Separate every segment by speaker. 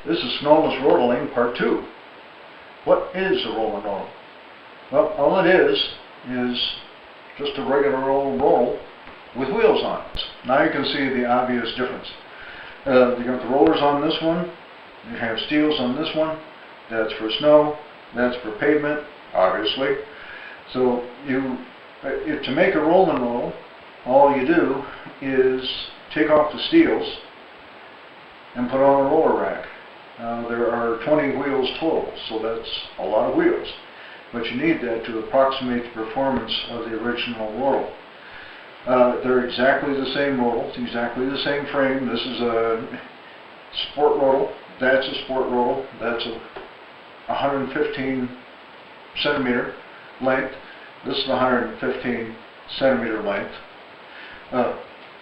Speaker 1: This is Snowless Rodeling Part 2. What is a Rollenrodel? Well, all it is just a regular old roll with wheels on it. Now you can see the obvious difference. You got the rollers on this one, you have steels on this one. That's for snow, that's for pavement, obviously. So to make a Rollenrodel, all you do is take off the steels and put on a roller rack. There are 20 wheels total, so that's a lot of wheels. But you need that to approximate the performance of the original rodel. They're exactly the same rodel, it's exactly the same frame. This is a Sportrollen, that's a Sportrollen, that's a 115 centimeter length. This is 115 centimeter length.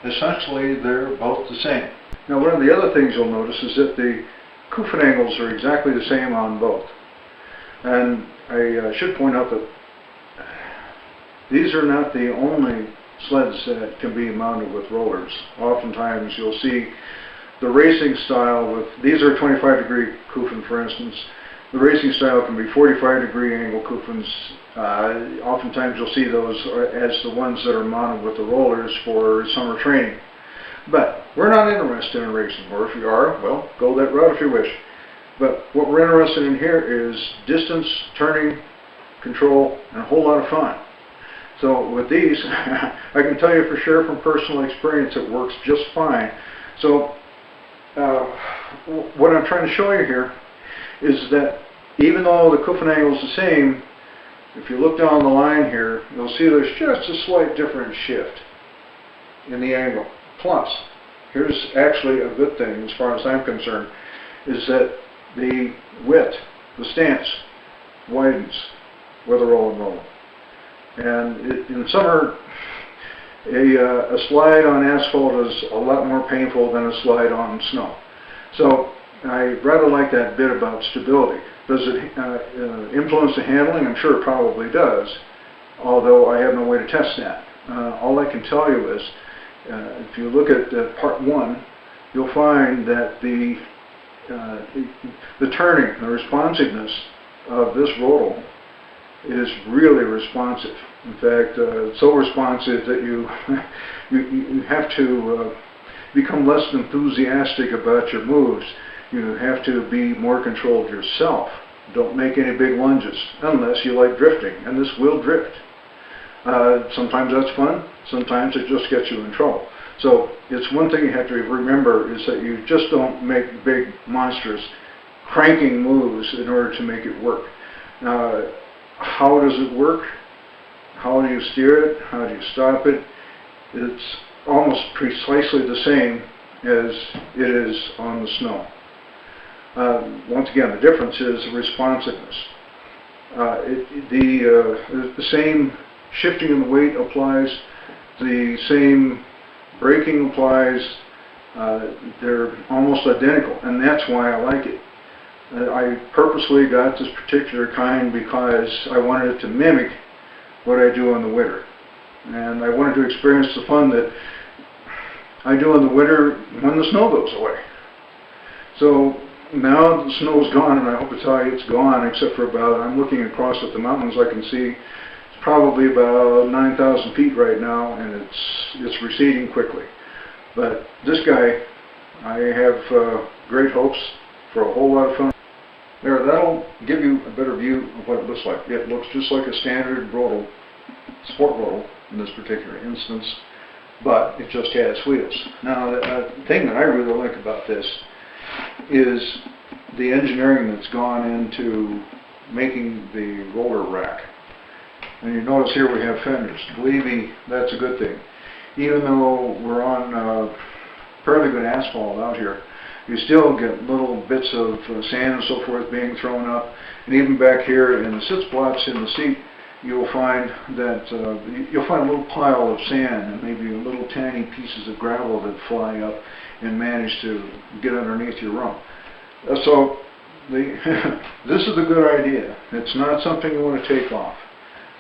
Speaker 1: Essentially, they're both the same. Now, one of the other things you'll notice is that the coofing angles are exactly the same on both. And I should point out that these are not the only sleds that can be mounted with rollers. Oftentimes you'll see the racing style with, these are 25-degree coofing, for instance. The racing style can be 45-degree angle coofings. Oftentimes you'll see those as the ones that are mounted with the rollers for summer training. But we're not interested in racing, or if you are, well, go that route if you wish. But what we're interested in here is distance, turning, control, and a whole lot of fun. So with these, I can tell you for sure from personal experience it works just fine. So what I'm trying to show you here is that even though the coofing angle is the same, if you look down the line here, you'll see there's just a slight different shift in the angle. Plus, here's actually a good thing as far as I'm concerned, is that the width, the stance, widens with a Rollenrodel. And in summer, a slide on asphalt is a lot more painful than a slide on snow. So I rather like that bit about stability. Does it influence the handling? I'm sure it probably does, although I have no way to test that. All I can tell you is, if you look at part 1, you'll find that the turning, the responsiveness of this rodel is really responsive. In fact, so responsive that you have to become less enthusiastic about your moves. You have to be more controlled yourself. Don't make any big lunges unless you like drifting, and this will drift. Sometimes that's fun, sometimes it just gets you in trouble. So it's one thing you have to remember is that you just don't make big, monstrous, cranking moves in order to make it work. Now, how does it work? How do you steer it? How do you stop it? It's almost precisely the same as it is on the snow. Once again, the difference is responsiveness. The same shifting in the weight applies, the same braking applies. They're almost identical, and that's why I like it. I purposely got this particular kind because I wanted it to mimic what I do in the winter. And I wanted to experience the fun that I do in the winter when the snow goes away. So now the snow's gone, and I hope to tell you it's gone, except for about, I'm looking across at the mountains, I can see it's probably about 9,000 feet right now, and it's receding quickly. But this guy, I have great hopes for a whole lot of fun. There, that'll give you a better view of what it looks like. It looks just like a standard rodel, Sportrollen in this particular instance, but it just has wheels. Now, the thing that I really like about this is the engineering that's gone into making the roller rack. And you notice here we have fenders. Believe me, that's a good thing. Even though we're on fairly good asphalt out here, you still get little bits of sand and so forth being thrown up. And even back here in the sit spots in the seat, you'll find that you'll find a little pile of sand and maybe little tiny pieces of gravel that fly up and manage to get underneath your rump. So this is a good idea. It's not something you want to take off.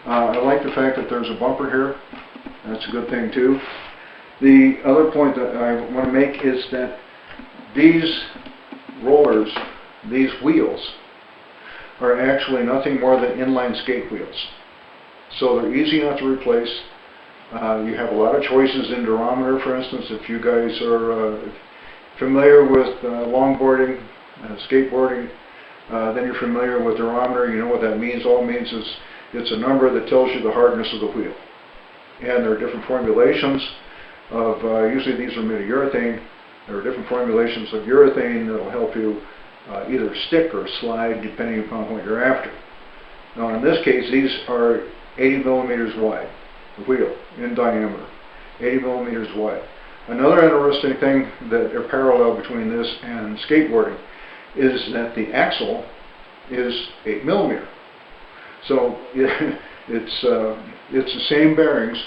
Speaker 1: I like the fact that there's a bumper here. That's a good thing too. The other point that I want to make is that these rollers these wheels are actually nothing more than inline skate wheels. So they're easy enough to replace. You have a lot of choices in durometer, for instance. If you guys are familiar with longboarding, skateboarding, then you're familiar with durometer. You know what that means. All it means is it's a number that tells you the hardness of the wheel. And there are different formulations of, usually these are made of urethane. There are different formulations of urethane that will help you either stick or slide depending upon what you're after. Now in this case, these are 80 millimeters wide, the wheel in diameter, 80 millimeters wide. Another interesting thing that are parallel between this and skateboarding is that the axle is 8 millimeter. So it's the same bearings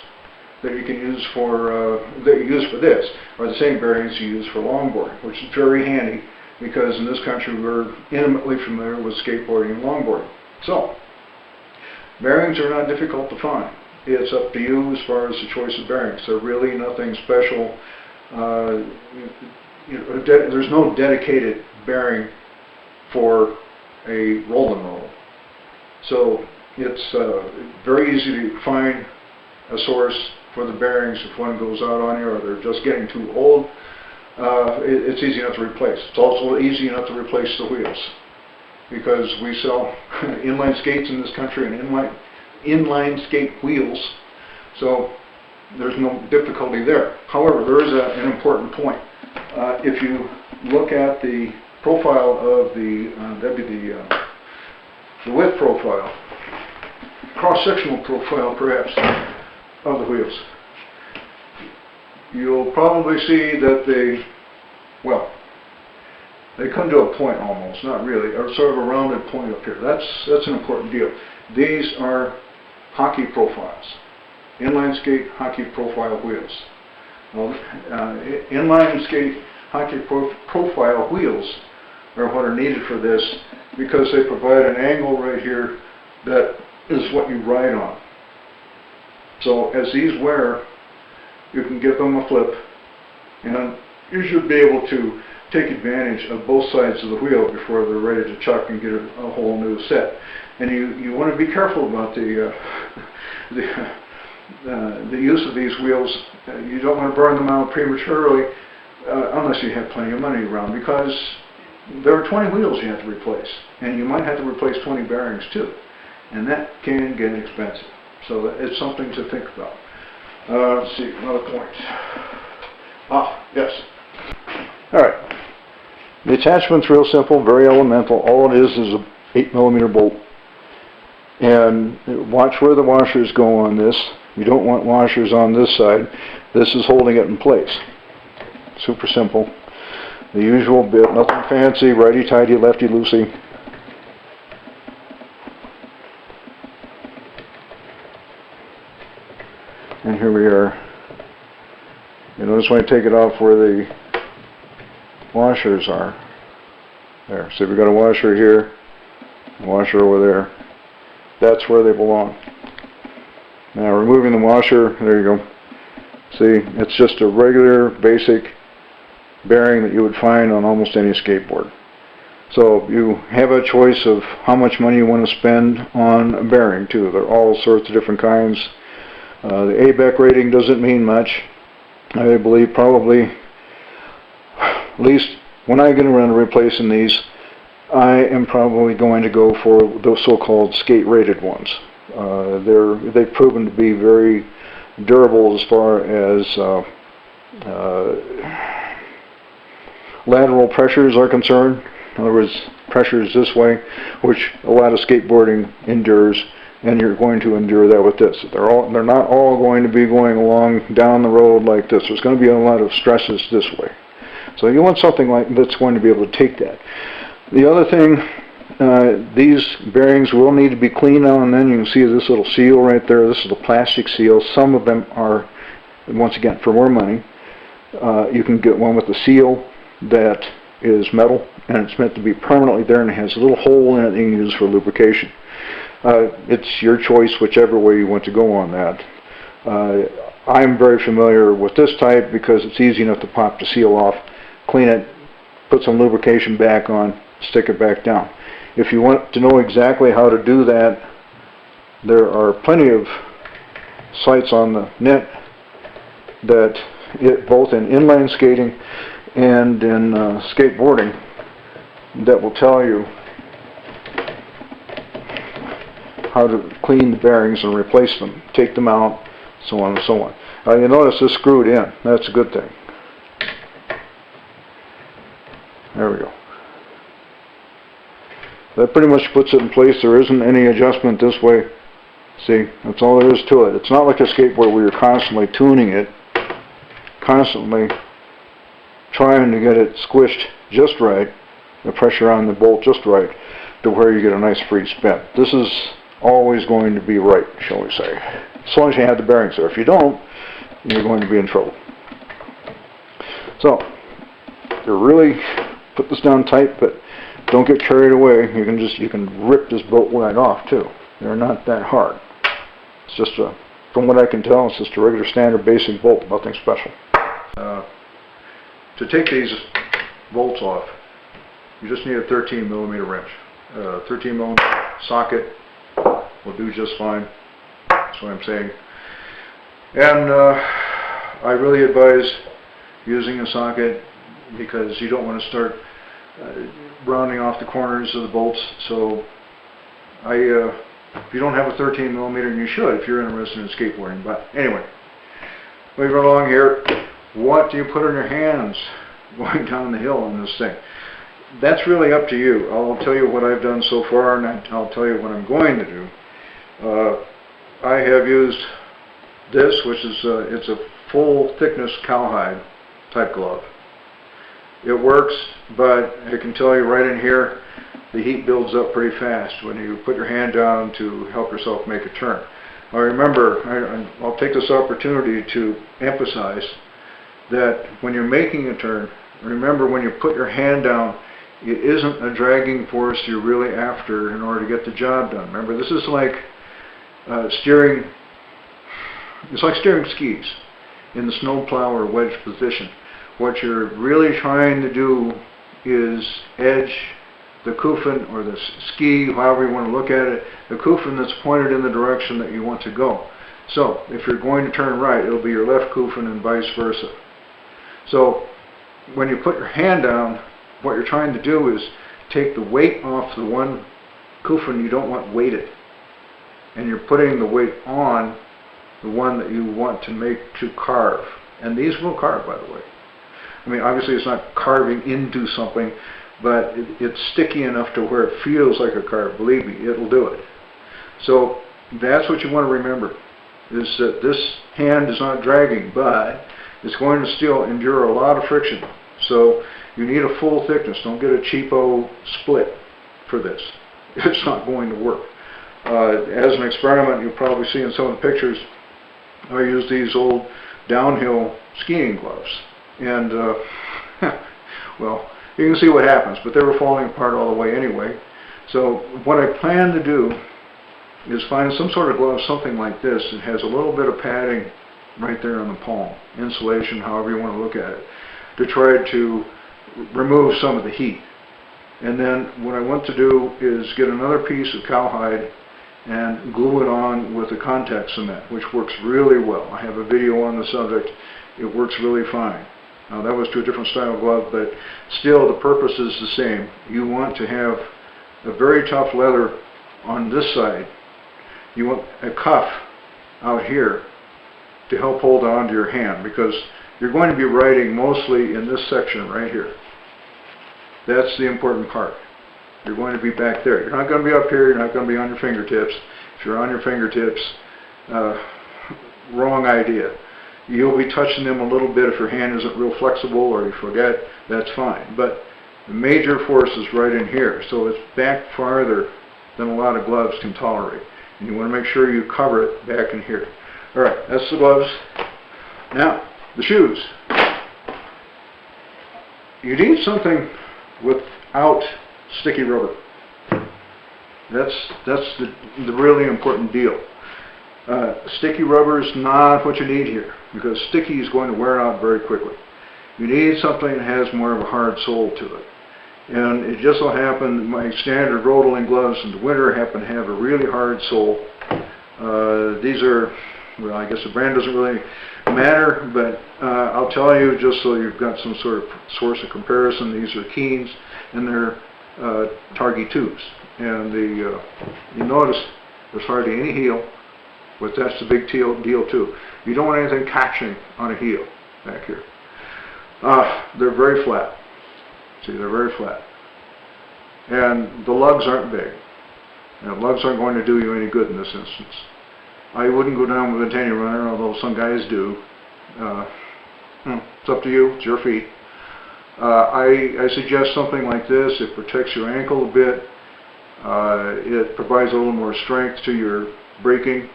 Speaker 1: that you can use for this, are the same bearings you use for longboarding, which is very handy because in this country we're intimately familiar with skateboarding and longboarding. So bearings are not difficult to find. It's up to you as far as the choice of bearings. They're really nothing special. There's no dedicated bearing for a Rollenrodel. So it's very easy to find a source for the bearings if one goes out on you or they're just getting too old. It's easy enough to replace. It's also easy enough to replace the wheels because we sell inline skates in this country and inline skate wheels, so there's no difficulty there. However, there is an important point. If you look at the profile of the width profile, cross-sectional profile perhaps, of the wheels, you'll probably see that they come to a point almost, not really, or sort of a rounded point up here. That's an important deal. These are hockey profiles, inline skate hockey profile wheels. Well, inline skate hockey profile wheels are what are needed for this because they provide an angle right here that is what you ride on. So as these wear, you can give them a flip and you should be able to take advantage of both sides of the wheel before they're ready to chuck and get a whole new set. And you want to be careful about the use of these wheels. You don't want to burn them out prematurely unless you have plenty of money around, because there are 20 wheels you have to replace, and you might have to replace 20 bearings too, and that can get expensive. So it's something to think about. Let's see, another point. Yes. All right. The attachment's real simple, very elemental. All it is a 8 millimeter bolt. And watch where the washers go on this. You don't want washers on this side. This is holding it in place. Super simple. The usual bit, nothing fancy, righty-tighty, lefty-loosey. And here we are. You notice when I take it off where the washers are. There. So we've got a washer here, a washer over there. That's where they belong. Now removing the washer, there you go. See, it's just a regular basic bearing that you would find on almost any skateboard. So you have a choice of how much money you want to spend on a bearing too. There are all sorts of different kinds. The ABEC rating doesn't mean much. I believe probably, at least when I get around to replacing these, I am probably going to go for those so-called skate-rated ones. They've proven to be very durable as far as lateral pressures are concerned. In other words, pressures this way, which a lot of skateboarding endures, and you're going to endure that with this. They're not all going to be going along down the road like this. There's going to be a lot of stresses this way. So you want something like that's going to be able to take that. The other thing, these bearings will need to be cleaned now and then. You can see this little seal right there. This is a plastic seal. Some of them are, once again, for more money. You can get one with a seal that is metal, and it's meant to be permanently there, and it has a little hole in it that you can use for lubrication. It's your choice, whichever way you want to go on that. I'm very familiar with this type because it's easy enough to pop the seal off, clean it, put some lubrication back on, stick it back down. If you want to know exactly how to do that, there are plenty of sites on the net that both in inline skating and in skateboarding that will tell you how to clean the bearings and replace them, take them out, so on and so on. You notice this screwed in. That's a good thing. There we go. That pretty much puts it in place. There isn't any adjustment this way. See, that's all there is to it. It's not like a skateboard where you're constantly tuning it, constantly trying to get it squished just right, the pressure on the bolt just right, to where you get a nice free spin. This is always going to be right, shall we say. As long as you have the bearings there. If you don't, you're going to be in trouble. So, you really put this down tight, but don't get carried away. You can rip this bolt right off too. They're not that hard. It's just from what I can tell, it's just a regular standard basic bolt, nothing special. To take these bolts off, you just need a 13 millimeter wrench. 13 millimeter socket will do just fine. That's what I'm saying. And I really advise using a socket because you don't want to start rounding off the corners of the bolts. So if you don't have a 13 millimeter, and you should if you're interested in skateboarding. But anyway, moving along here, what do you put on your hands going down the hill on this thing? That's really up to you. I'll tell you what I've done so far, and I'll tell you what I'm going to do. I have used this, which is it's a full thickness cowhide type glove. It works, but I can tell you right in here, the heat builds up pretty fast when you put your hand down to help yourself make a turn. Now remember, I'll take this opportunity to emphasize that when you're making a turn, remember when you put your hand down, it isn't a dragging force you're really after in order to get the job done. Remember, this is like steering. It's like steering skis in the snowplow or wedge position. What you're really trying to do is edge the kufen or the ski, however you want to look at it, the kufen that's pointed in the direction that you want to go. So if you're going to turn right, it'll be your left kufen and vice versa. So when you put your hand down, what you're trying to do is take the weight off the one kufen you don't want weighted, and you're putting the weight on the one that you want to make to carve. And these will carve, by the way. I mean, obviously it's not carving into something, but it's sticky enough to where it feels like a carve. Believe me, it'll do it. So that's what you want to remember, is that this hand is not dragging, but it's going to still endure a lot of friction. So you need a full thickness. Don't get a cheapo split for this. It's not going to work. As an experiment, you'll probably see in some of the pictures, I use these old downhill skiing gloves. And, well, you can see what happens, but they were falling apart all the way anyway. So what I plan to do is find some sort of glove, something like this, that has a little bit of padding right there on the palm, insulation, however you want to look at it, to try to remove some of the heat. And then what I want to do is get another piece of cowhide and glue it on with a contact cement, which works really well. I have a video on the subject. It works really fine. Now that was to a different style glove, but still the purpose is the same. You want to have a very tough leather on this side. You want a cuff out here to help hold on to your hand, because you're going to be writing mostly in this section right here. That's the important part. You're going to be back there. You're not going to be up here. You're not going to be on your fingertips. If you're on your fingertips, wrong idea. You'll be touching them a little bit if your hand isn't real flexible or you forget. That's fine. But the major force is right in here, so it's back farther than a lot of gloves can tolerate. And you want to make sure you cover it back in here. All right, that's the gloves. Now, the shoes. You need something without sticky rubber. That's the really important deal. Sticky rubber is not what you need here, because sticky is going to wear out very quickly. You need something that has more of a hard sole to it. And it just so happened my standard Rodeling gloves in the winter happen to have a really hard sole. These are, well, I guess the brand doesn't really matter, but I'll tell you, just so you've got some sort of source of comparison, these are Keens, and they're Pt.2s. And you notice there's hardly any heel, but that's the big deal too. You don't want anything catching on a heel back here. They're very flat. See, they're very flat. And the lugs aren't big. And lugs aren't going to do you any good in this instance. I wouldn't go down with a tenny runner, although some guys do. It's up to you. It's your feet. I suggest something like this. It protects your ankle a bit. It provides a little more strength to your braking,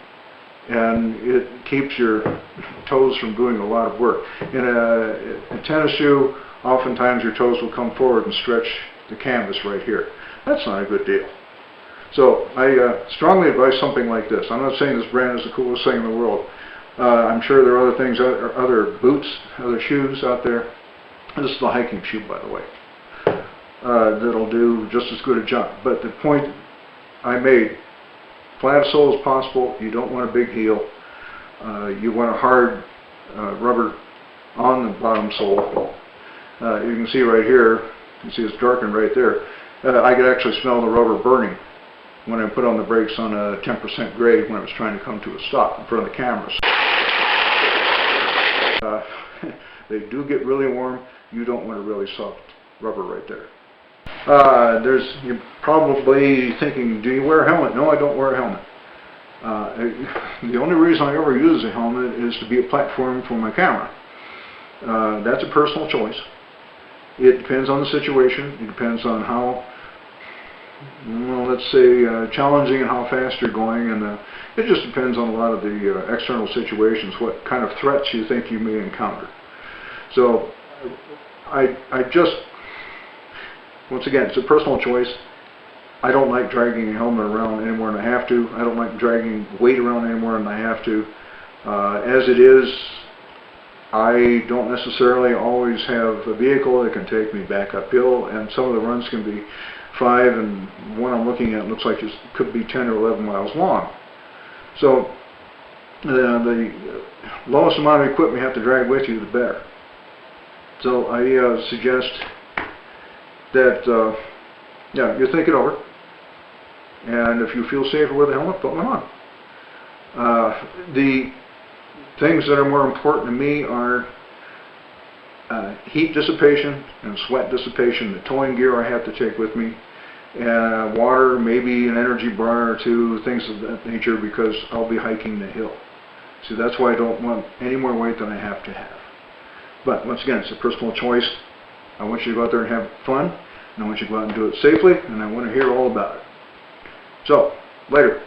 Speaker 1: and it keeps your toes from doing a lot of work. In a tennis shoe, oftentimes your toes will come forward and stretch the canvas right here. That's not a good deal. So I strongly advise something like this. I'm not saying this brand is the coolest thing in the world. I'm sure there are other things, other boots, other shoes out there. This is the hiking shoe, by the way, that'll do just as good a job. But the point I made, flat sole as possible. You don't want a big heel. You want a hard rubber on the bottom sole. You can see right here, you can see it's darkened right there. I could actually smell the rubber burning when I put on the brakes on a 10% grade when I was trying to come to a stop in front of the cameras. They do get really warm. You don't want a really soft rubber right there. You're probably thinking, do you wear a helmet? No, I don't wear a helmet. The only reason I ever use a helmet is to be a platform for my camera. That's a personal choice. It depends on the situation. It depends on how, well, let's say, challenging and how fast you're going, and it just depends on a lot of the external situations, what kind of threats you think you may encounter. So, I just, once again, it's a personal choice. I don't like dragging a helmet around any more than I have to. I don't like dragging weight around any more than I have to. As it is, I don't necessarily always have a vehicle that can take me back uphill, and some of the runs can be 5, and one I'm looking at looks like it could be 10 or 11 miles long. So the lowest amount of equipment you have to drag with you, the better. So I suggest that you think it over, and if you feel safer with a helmet, put one on. The things that are more important to me are heat dissipation and sweat dissipation, the towing gear I have to take with me, and water, maybe an energy bar or two, things of that nature, because I'll be hiking the hill. See, that's why I don't want any more weight than I have to have. But once again, it's a personal choice. I want you to go out there and have fun, and I want you to go out and do it safely, and I want to hear all about it. So, later.